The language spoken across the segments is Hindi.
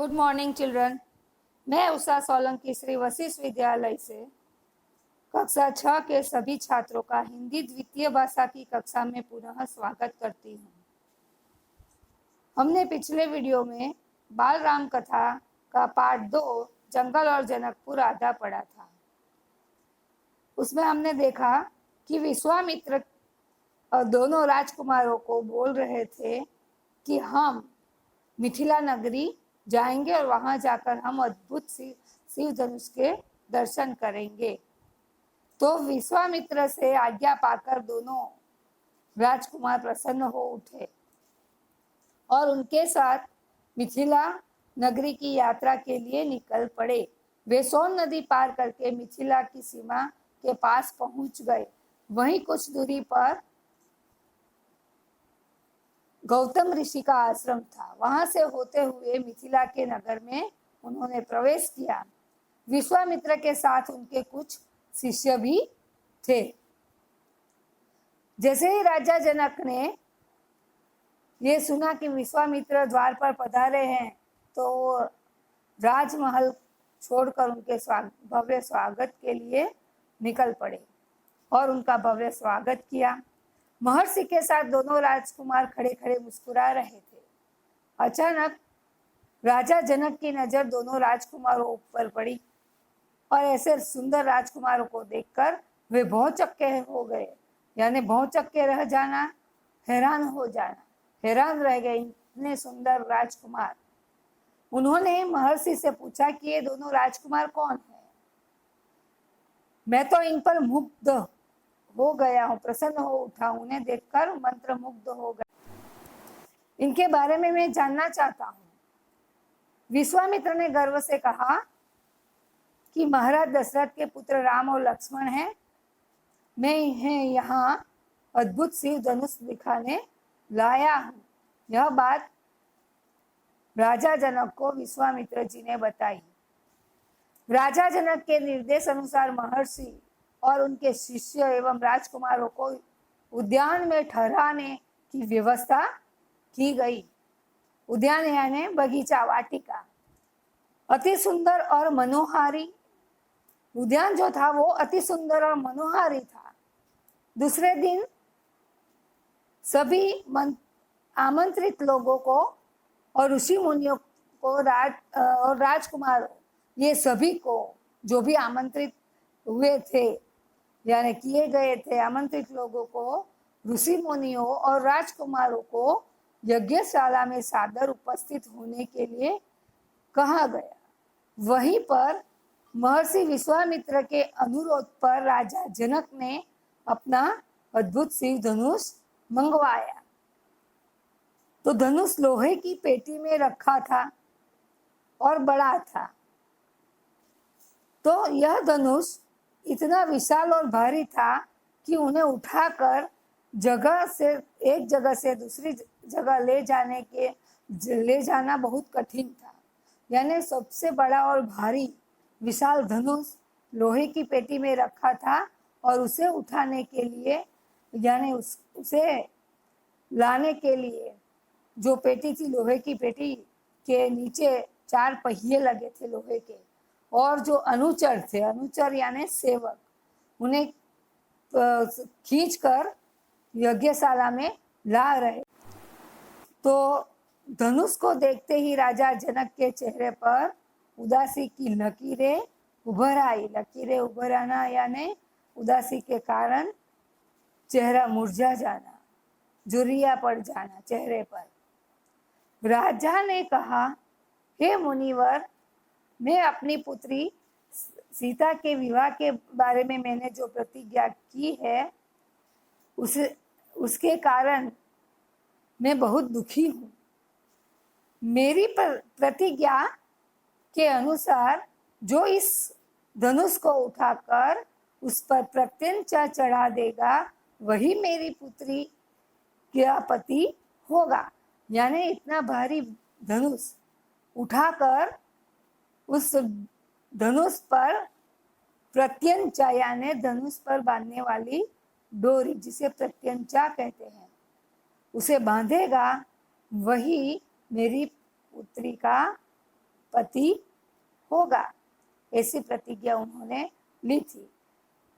Good morning children. मैं उषा सोलंकी श्री वशिष्ठ विद्यालय से कक्षा 6 के सभी छात्रों का हिंदी द्वितीय भाषा की कक्षा में पुनः स्वागत करती हूँ। हमने पिछले वीडियो में बाल राम कथा का पार्ट 2 जंगल और जनकपुर आधा पढ़ा था। उसमें हमने देखा कि विश्वामित्र दोनों राजकुमारों को बोल रहे थे कि हम मिथिला नगरी जाएंगे और वहां जाकर हम अद्भुत शिव धनुष के दर्शन करेंगे। तो विश्वामित्र से आज्ञा पाकर दोनों राजकुमार प्रसन्न हो उठे और उनके साथ मिथिला नगरी की यात्रा के लिए निकल पड़े। वे सोन नदी पार करके मिथिला की सीमा के पास पहुंच गए। वहीं कुछ दूरी पर गौतम ऋषि का आश्रम था। वहां से होते हुए मिथिला के नगर में उन्होंने प्रवेश किया। विश्वामित्र के साथ उनके कुछ शिष्य भी थे। जैसे ही राजा जनक ने ये सुना कि विश्वामित्र द्वार पर पधारे हैं तो वो राजमहल छोड़कर उनके भव्य स्वागत के लिए निकल पड़े और उनका भव्य स्वागत किया। महर्षि के साथ दोनों राजकुमार खड़े खड़े मुस्कुरा रहे थे। अचानक राजा जनक की नजर दोनों राजकुमारों पर पड़ी और ऐसे सुंदर राजकुमारों को देखकर वे भौचक्के हो गए। यानी भौचक्के रह जाना, हैरान हो जाना, हैरान रह गए इतने सुंदर राजकुमार। उन्होंने महर्षि से पूछा कि ये दोनों राजकुमार कौन है? मैं तो इन पर मुग्ध हो गया हूँ, प्रसन्न हो उठा, उन्हें देखकर मंत्र मुग्ध हो गया। इनके बारे में मैं जानना चाहता हूँ। विश्वामित्र ने गर्व से कहा कि महाराज दशरथ के पुत्र राम और लक्ष्मण हैं। मैं इन्हें यहाँ अद्भुत शिव धनुष दिखाने लाया हूँ। यह बात राजा जनक को विश्वामित्र जी ने बताई। राजा जनक के निर्देश अनुसार महर्षि और उनके शिष्य एवं राजकुमारों को उद्यान में ठहराने की व्यवस्था की गई। उद्यान यानी बगीचा, वाटिका। अति सुंदर और मनोहारी उद्यान जो था वो अति सुंदर और मनोहारी था। दूसरे दिन सभी आमंत्रित लोगों को और ऋषि मुनियों को और राजकुमारों, ये सभी को जो भी आमंत्रित हुए थे यानी किए गए थे, आमंत्रित लोगों को, ऋषि मुनियों और राजकुमारों को यज्ञशाला में सादर उपस्थित होने के लिए कहा गया। वहीं पर महर्षि विश्वामित्र के अनुरोध पर राजा जनक ने अपना अद्भुत शिव धनुष मंगवाया। तो धनुष लोहे की पेटी में रखा था और बड़ा था। तो यह धनुष इतना विशाल और भारी था कि उन्हें उठाकर एक जगह से दूसरी जगह ले जाना बहुत कठिन था। यानी सबसे बड़ा और भारी विशाल धनुष लोहे की पेटी में रखा था और उसे उठाने के लिए यानी उसे लाने के लिए जो पेटी थी, लोहे की पेटी के नीचे 4 पहिए लगे थे लोहे के, और जो अनुचर यानी सेवक, उन्हें खींचकर यज्ञशाला में ला रहे। तो धनुष को देखते ही राजा जनक के चेहरे पर उदासी की लकीरें उभर आई। लकीरें उभर आना यानी उदासी के कारण चेहरा मुरझा जाना, झुर्रियां पड़ जाना चेहरे पर। राजा ने कहा, हे मुनिवर, मैं अपनी पुत्री सीता के विवाह के बारे में मैंने जो प्रतिज्ञा की है उसके कारण मैं बहुत दुखी हूँ। मेरी प्रतिज्ञा के अनुसार जो इस धनुष को उठाकर उस पर प्रत्यंचा चढ़ा देगा वही मेरी पुत्री का पति होगा। यानी इतना भारी धनुष उठाकर उस धनुष पर प्रत्यंचा यानी धनुष पर बांधने वाली डोरी, जिसे प्रत्यंचा कहते हैं, उसे बांधेगा, वही मेरी पुत्री का पति होगा, ऐसी प्रतिज्ञा उन्होंने ली थी।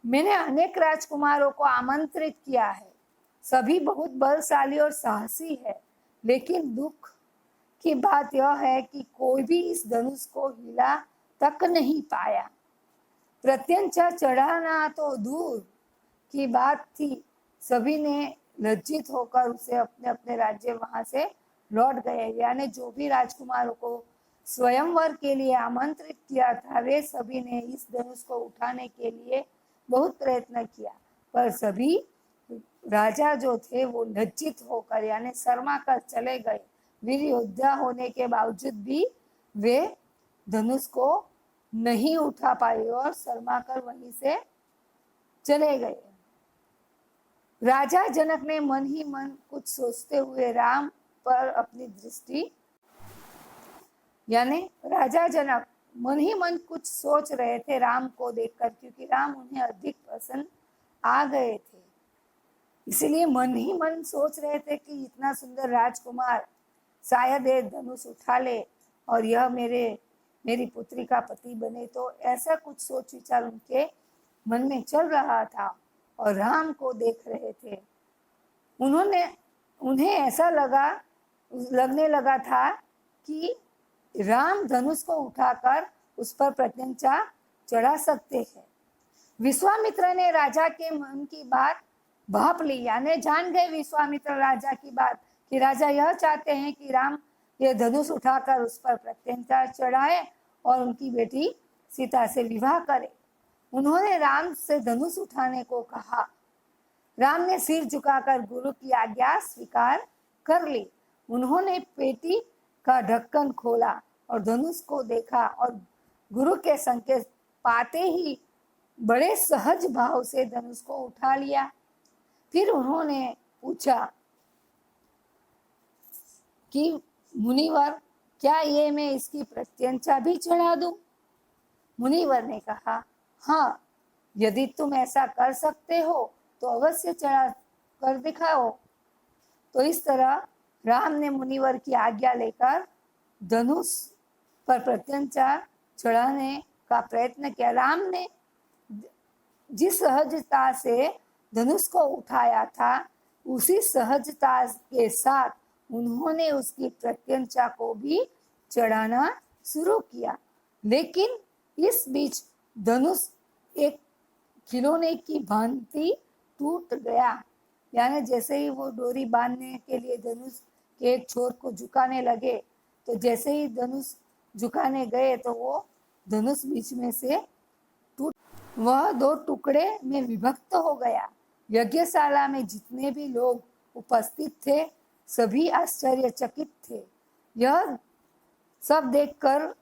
मैंने अनेक राजकुमारों को आमंत्रित किया है, सभी बहुत बलशाली और साहसी है, लेकिन दुख की बात यह है कि कोई भी इस धनुष को हिला तक नहीं पाया। प्रत्यंचा चढ़ाना तो दूर की बात थी, सभी ने लज्जित होकर उसे अपने अपने राज्य वहां से लौट गए। यानी जो भी राजकुमारों को स्वयंवर के लिए आमंत्रित किया था, वे सभी ने इस धनुष को उठाने के लिए बहुत प्रयत्न किया, पर सभी राजा जो थे वो लज्जित होकर यानी शर्मा कर चले गए। वीर योद्धा होने के बावजूद भी वे धनुष को नहीं उठा पाए और शर्मा कर वहीं से चले गए। राजा जनक ने मन ही मन कुछ सोचते हुए राम पर अपनी दृष्टि, यानी राजा जनक मन ही मन कुछ सोच रहे थे राम को देखकर, क्योंकि राम उन्हें अधिक पसंद आ गए थे। इसलिए मन ही मन सोच रहे थे कि इतना सुंदर राजकुमार शायद ये धनुष उठा ले और यह मेरी पुत्री का पति बने। तो ऐसा कुछ सोच विचार उनके मन में चल रहा था और राम को देख रहे थे। उन्हें ऐसा लगने लगा था कि राम धनुष को उठाकर उस पर प्रत्यंचा चढ़ा सकते हैं। विश्वामित्र ने राजा के मन की बात भाप ली, यानी जान गए विश्वामित्र राजा की बात कि राजा यह चाहते हैं कि राम ये धनुष उठाकर उस पर प्रत्यंचा चढ़ाए और उनकी बेटी सीता से विवाह करे। उन्होंने राम से धनुष उठाने को कहा। राम ने सिर झुकाकर गुरु की आज्ञा स्वीकार कर ली। उन्होंने पेटी का ढक्कन खोला और धनुष को देखा और गुरु के संकेत पाते ही बड़े सहज भाव से धनुष को उठा लिया। फिर उन्होंने पूछा कि मुनिवर, क्या ये मैं इसकी प्रत्यंचा भी चढ़ा दूं? मुनिवर ने कहा, हाँ, यदि तुम ऐसा कर सकते हो तो अवश्य चढ़ा कर दिखाओ। तो इस तरह राम ने मुनिवर की आज्ञा लेकर धनुष पर प्रत्यंचा चढ़ाने का प्रयत्न किया। राम ने जिस सहजता से धनुष को उठाया था, उसी सहजता के साथ उन्होंने उसकी प्रत्यंचा को भी चढ़ाना शुरू किया। लेकिन इस बीच धनुष एक खिलौने की भांति टूट गया। यानी जैसे ही वो डोरी बांधने के लिए धनुष के एक छोर को झुकाने लगे, तो जैसे ही धनुष झुकाने गए तो वो धनुष बीच में से टूट, वह दो टुकड़े में विभक्त हो गया। यज्ञशाला में जितने भी लोग उपस्थित थे सभी आश्चर्यचकित थे। यह सब देखकर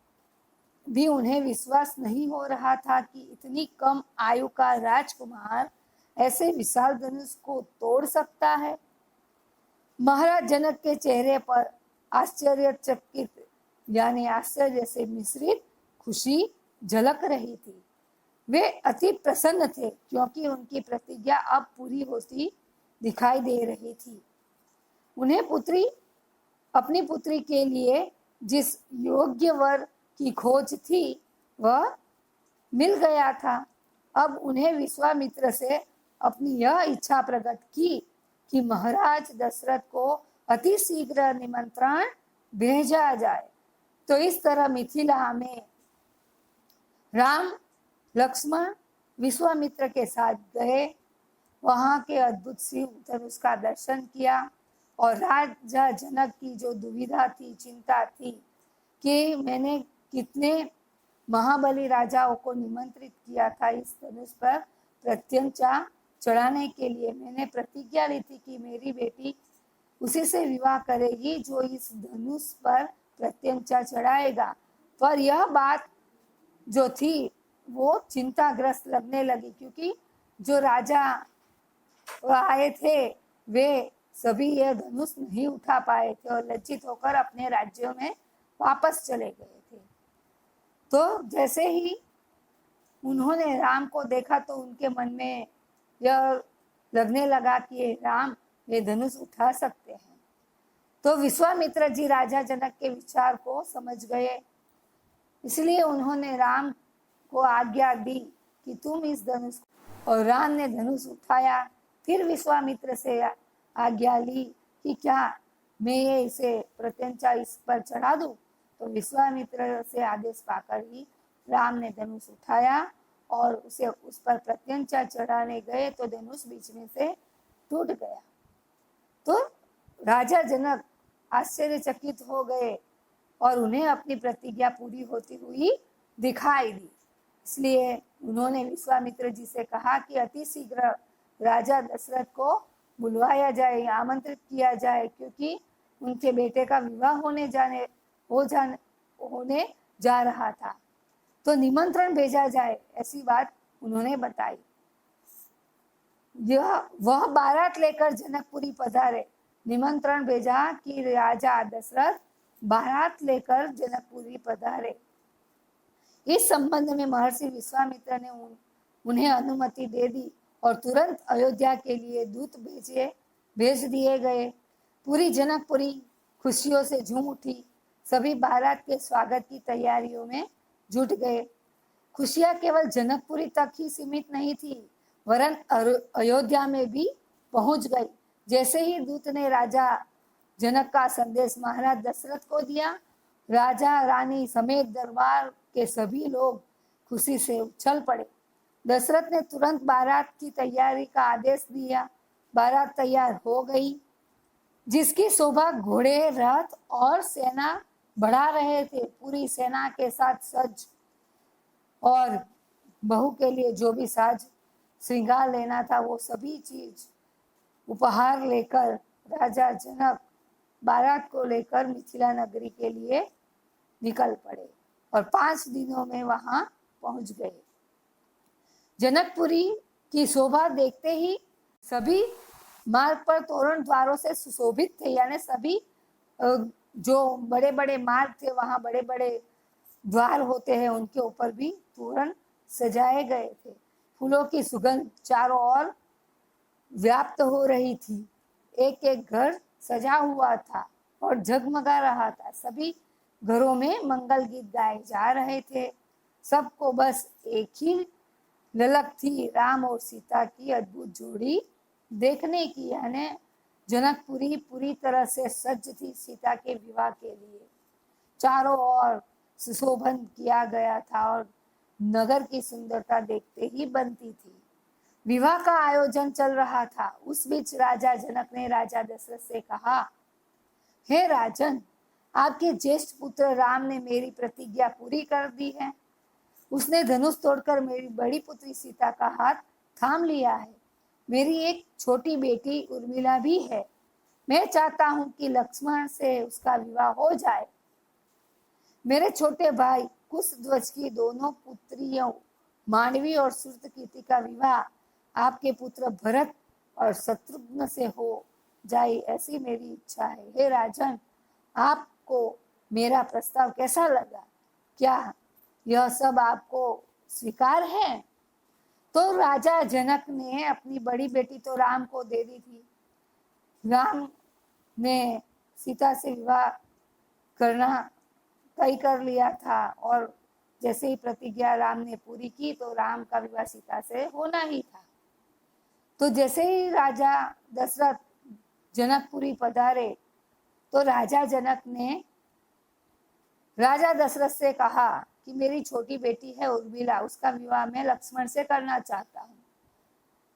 भी उन्हें विश्वास नहीं हो रहा था कि इतनी कम आयु का राजकुमार ऐसे विशाल धनुष को तोड़ सकता है। महाराज जनक के चेहरे पर आश्चर्यचकित यानी आश्चर्य से मिश्रित खुशी झलक रही थी। वे अति प्रसन्न थे क्योंकि उनकी प्रतिज्ञा अब पूरी होती दिखाई दे रही थी। उन्हें अपनी पुत्री के लिए जिस योग्य वर की खोज थी वह मिल गया था। अब उन्हें विश्वामित्र से अपनी यह इच्छा प्रकट की कि महाराज दशरथ को अति शीघ्र निमंत्रण भेजा जाए। तो इस तरह मिथिला में राम लक्ष्मण विश्वामित्र के साथ गए, वहां के अद्भुत शिव धनुष का दर्शन किया और राजा जनक की जो दुविधा थी, चिंता थी कि मैंने कितने महाबली राजाओं को निमंत्रित किया था इस धनुष पर प्रत्यंचा चढ़ाने के लिए। मैंने प्रतिज्ञा ली थी कि मेरी बेटी उसी से विवाह करेगी जो इस धनुष पर प्रत्यंचा चढ़ाएगा, पर यह बात जो थी वो चिंताग्रस्त लगने लगी क्योंकि जो राजा आए थे वे सभी यह धनुष नहीं उठा पाए थे और लज्जित होकर अपने राज्यों में वापस चले गए थे। तो जैसे ही उन्होंने राम को देखा तो उनके मन में यह लगने लगा कि राम ये धनुष उठा सकते हैं। तो विश्वामित्र जी राजा जनक के विचार को समझ गए इसलिए उन्होंने राम को आज्ञा दी कि तुम इस धनुष, और राम ने धनुष उठाया। फिर विश्वामित्र से आज्ञा ली कि क्या मैं ये इसे प्रत्यंचा इस पर चढ़ा दूं। तो विश्वामित्र से आदेश पाकर ही राम ने धनुष उठाया और उसे उस पर प्रत्यंचा चढ़ाने गए तो धनुष बीच में से टूट गया। तो राजा जनक आश्चर्यचकित हो गए और उन्हें अपनी प्रतिज्ञा पूरी होती हुई दिखाई दी। इसलिए उन्होंने विश्वामित्र जी से कहा कि अति शीघ्र राजा दशरथ को बुलवाया जाए, आमंत्रित किया जाए, क्योंकि उनके बेटे का विवाह होने जा रहा था, तो निमंत्रण भेजा जाए, ऐसी बात उन्होंने बताई। वह बारात लेकर जनकपुरी पधारे। निमंत्रण भेजा कि राजा दशरथ बारात लेकर जनकपुरी पधारे। इस संबंध में महर्षि विश्वामित्र ने उन्हें अनुमति दे दी और तुरंत अयोध्या के लिए दूत भेज दिए गए। पूरी जनकपुरी खुशियों से झूम उठी। सभी बारात के स्वागत की तैयारियों में जुट गए। खुशियां केवल जनकपुरी तक ही सीमित नहीं थी, वरन अयोध्या में भी पहुंच गई। जैसे ही दूत ने राजा जनक का संदेश महाराज दशरथ को दिया, राजा रानी समेत दरबार के सभी लोग खुशी से उछल पड़े। दशरथ ने तुरंत बारात की तैयारी का आदेश दिया। बारात तैयार हो गई, जिसकी शोभा घोड़े, रथ और सेना बढ़ा रहे थे। पूरी सेना के साथ सज और बहू के लिए जो भी साज श्रृंगार लेना था वो सभी चीज उपहार लेकर राजा जनक बारात को लेकर मिथिला नगरी के लिए निकल पड़े और 5 दिनों में वहां पहुंच गए। जनकपुरी की शोभा देखते ही सभी मार्ग पर तोरण द्वारों से सुशोभित थे, यानी सभी जो बड़े बड़े मार्ग थे वहां बड़े बड़े द्वार होते हैं, उनके ऊपर भी तोरण सजाए गए थे। फूलों की सुगंध चारों ओर व्याप्त हो रही थी। एक एक घर सजा हुआ था और जगमगा रहा था। सभी घरों में मंगल गीत गाए जा रहे थे। सबको बस एक ही ललक थी, राम और सीता की अद्भुत जोड़ी देखने की, यानी जनकपुरी पूरी तरह से सज्ज थी सीता के विवाह के लिए। चारों ओर सुशोभन किया गया था और नगर की सुंदरता देखते ही बनती थी। विवाह का आयोजन चल रहा था। उस बीच राजा जनक ने राजा दशरथ से कहा, हे राजन, आपके ज्येष्ठ पुत्र राम ने मेरी प्रतिज्ञा पूरी कर दी है। उसने धनुष तोड़कर मेरी बड़ी पुत्री सीता का हाथ थाम लिया है। मेरी एक छोटी बेटी उर्मिला भी है। मैं चाहता हूं कि लक्ष्मण से उसका विवाह हो जाए। मेरे छोटे भाई कुशध्वज की दोनों पुत्रियों मांडवी और श्रुतकीर्ति का विवाह आपके पुत्र भरत और शत्रुघ्न से हो जाए, ऐसी मेरी इच्छा है। हे राजन, आपको मेरा प्रस्ताव कैसा लगा? क्या यह सब आपको स्वीकार है? तो राजा जनक ने अपनी बड़ी बेटी तो राम को दे दी थी। राम ने सीता से विवाह करना तय कर लिया था और जैसे ही प्रतिज्ञा राम ने पूरी की तो राम का विवाह सीता से होना ही था। तो जैसे ही राजा दशरथ जनकपुरी पधारे तो राजा जनक ने राजा दशरथ से कहा कि मेरी छोटी बेटी है उर्मिला, उसका विवाह मैं लक्ष्मण से करना चाहता हूँ,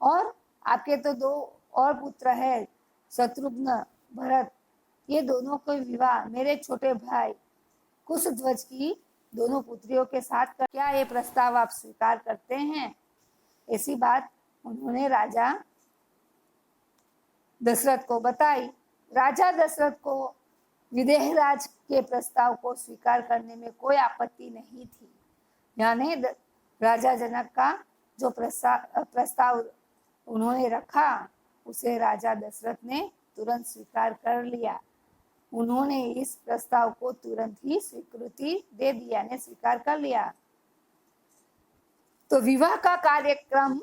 और आपके तो 2 और पुत्र है शत्रुघ्न, भरत, ये दोनों को विवाह मेरे छोटे भाई कुशध्वज की दोनों पुत्रियों के साथ कर। क्या ये प्रस्ताव आप स्वीकार करते हैं? ऐसी बात उन्होंने राजा दशरथ को बताई। राजा दशरथ को विदेहराज के प्रस्ताव को स्वीकार करने में कोई आपत्ति नहीं थी। यानी राजा जनक का जो प्रस्ताव उन्होंने रखा उसे राजा दशरथ ने तुरंत स्वीकार कर लिया। उन्होंने इस प्रस्ताव को तुरंत ही स्वीकृति दे दी, यानी स्वीकार कर लिया। तो विवाह का कार्यक्रम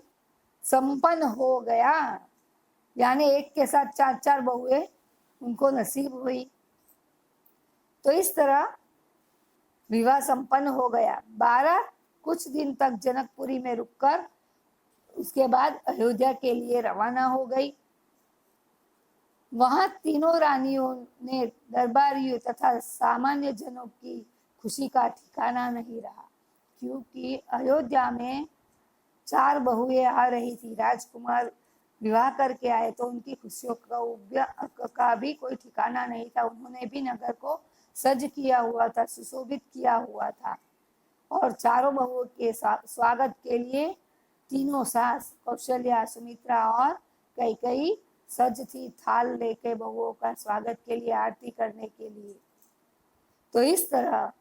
संपन्न हो गया, यानी एक के साथ 4-4 बहुएं उनको नसीब हुई। तो इस तरह विवाह संपन्न हो गया। 12 कुछ दिन तक जनकपुरी में रुककर उसके बाद अयोध्या के लिए रवाना हो गई। वहां तीनों रानियों ने दरबारियों तथा सामान्य जनों की खुशी का ठिकाना नहीं रहा, क्योंकि अयोध्या में 4 बहुएं आ रही थी। राजकुमार विवाह करके आए तो उनकी खुशियों का भी कोई ठिकाना नहीं था। उन्होंने भी नगर को सज किया हुआ था, सुशोभित किया हुआ था, और चारों बहुओं के स्वागत के लिए तीनों सास कौशल्या, सुमित्रा और कैकेयी सज थी, थाल लेके बहुओं का स्वागत के लिए, आरती करने के लिए। तो इस तरह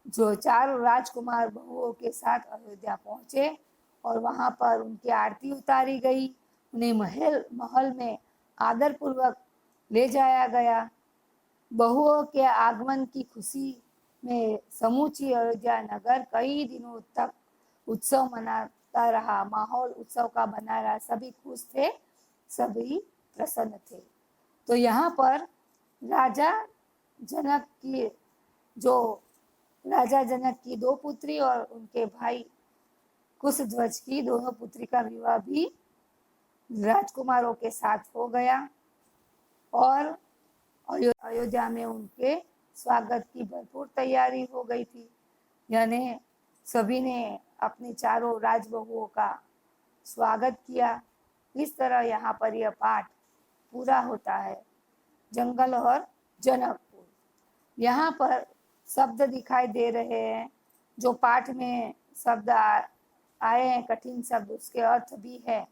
जो 4 राजकुमार बहुओं के साथ अयोध्या पहुंचे और वहां पर उनकी आरती उतारी गई। उन्हें महल में आदर पूर्वक ले जाया गया। बहुओं के आगमन की खुशी में समूची अयोध्या नगर कई दिनों तक उत्सव मनाता रहा। माहौल उत्सव का बना रहा। सभी खुश थे, सभी प्रसन्न थे। तो यहाँ पर राजा जनक की 2 पुत्री और उनके भाई कुशध्वज की दोनों पुत्री का विवाह भी राजकुमारों के साथ हो गया और अयोध्या में उनके स्वागत की भरपूर तैयारी हो गई थी। यानी सभी ने अपनी चारों राजबहुओं का स्वागत किया। इस तरह यहाँ पर यह पाठ पूरा होता है। जंगल और जनकपुर। यहाँ पर शब्द दिखाई दे रहे हैं। जो पाठ में शब्द आए हैं, कठिन शब्द, उसके अर्थ भी है।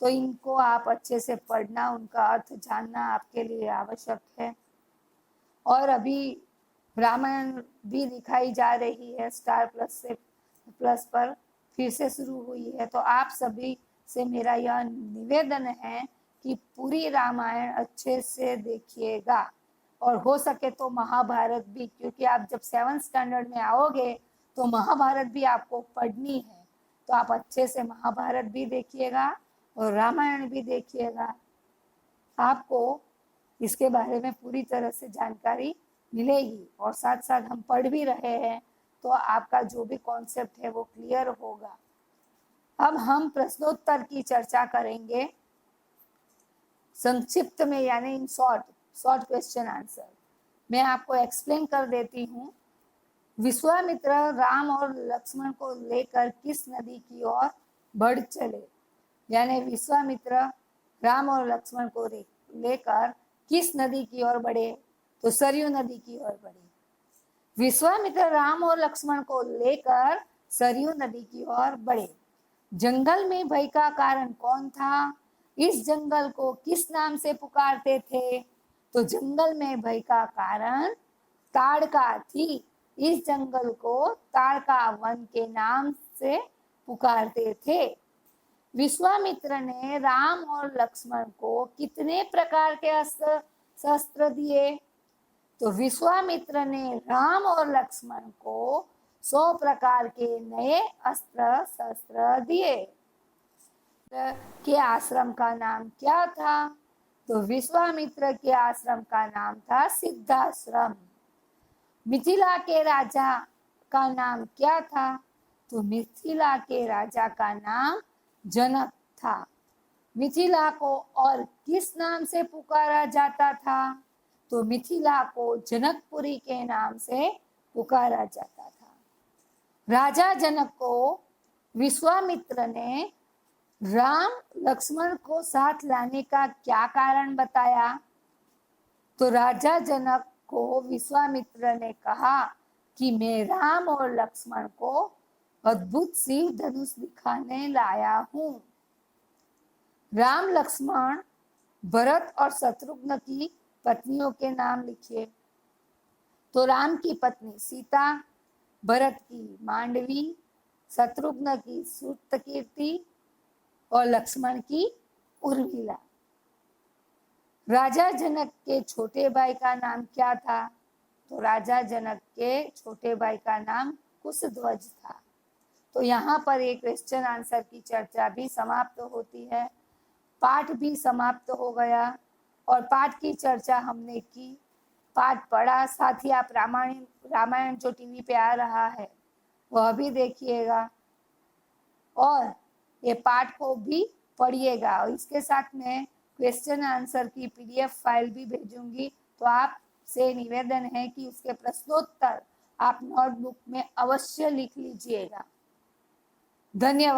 तो इनको आप अच्छे से पढ़ना, उनका अर्थ जानना आपके लिए आवश्यक है। और अभी रामायण भी दिखाई जा रही है, स्टार प्लस पर फिर से शुरू हुई है। तो आप सभी से मेरा यह निवेदन है कि पूरी रामायण अच्छे से देखिएगा और हो सके तो महाभारत भी, क्योंकि आप जब 7th स्टैंडर्ड में आओगे तो महाभारत भी आपको पढ़नी है। तो आप अच्छे से महाभारत भी देखिएगा और रामायण भी देखिएगा। आपको इसके बारे में पूरी तरह से जानकारी मिलेगी और साथ साथ हम पढ़ भी रहे हैं, तो आपका जो भी कॉन्सेप्ट है वो क्लियर होगा। अब हम प्रश्नोत्तर की चर्चा करेंगे संक्षिप्त में, यानी इन शॉर्ट क्वेश्चन आंसर। मैं आपको एक्सप्लेन कर देती हूँ। विश्वामित्र राम और लक्ष्मण को लेकर किस नदी की ओर बढ़ चले? यानी विश्वामित्र राम और लक्ष्मण को लेकर किस नदी की ओर बढ़े? तो सरयू नदी की ओर बढ़े। विश्वामित्र राम और लक्ष्मण को लेकर सरयू नदी की ओर बढ़े। जंगल में भय का कारण कौन था? इस जंगल को किस नाम से पुकारते थे? तो जंगल में भय का कारण ताड़का थी। इस जंगल को ताड़का वन के नाम से पुकारते थे। विश्वामित्र ने राम और लक्ष्मण को कितने प्रकार के शस्त्र दिए? तो विश्वामित्र ने राम और लक्ष्मण को 100 प्रकार के नए अस्त्र शस्त्र दिए। के आश्रम का नाम क्या था? तो विश्वामित्र के आश्रम का नाम था सिद्धाश्रम। मिथिला के राजा का नाम क्या था? तो मिथिला के राजा का नाम जनक था। मिथिला को और किस नाम से पुकारा जाता था? तो मिथिला को जनकपुरी के नाम से पुकारा जाता था। राजा जनक को विश्वामित्र ने राम लक्ष्मण को साथ लाने का क्या कारण बताया? तो राजा जनक को विश्वामित्र ने कहा कि मैं राम और लक्ष्मण को अद्भुत शिव धनुष दिखाने लाया हूं। राम लक्ष्मण भरत और शत्रुघ्न की पत्नियों के नाम लिखिए। तो राम की पत्नी सीता, भरत की मांडवी, शत्रुघ्न की सुतकीर्ति और लक्ष्मण की उर्मिला। राजा जनक के छोटे भाई का नाम क्या था? तो राजा जनक के छोटे भाई का नाम कुशध्वज था। तो यहाँ पर एक क्वेश्चन आंसर की चर्चा भी समाप्त होती है। पाठ भी समाप्त हो गया और पाठ की चर्चा हमने की। पाठ पढ़ा, साथ ही आप रामायण जो टीवी पे आ रहा है वह भी देखिएगा और ये पाठ को भी पढ़िएगा। और इसके साथ में क्वेश्चन आंसर की PDF फाइल भी भेजूंगी, तो आपसे निवेदन है कि उसके प्रश्नोत्तर आप नोटबुक में अवश्य लिख लीजिएगा। धन्यवाद।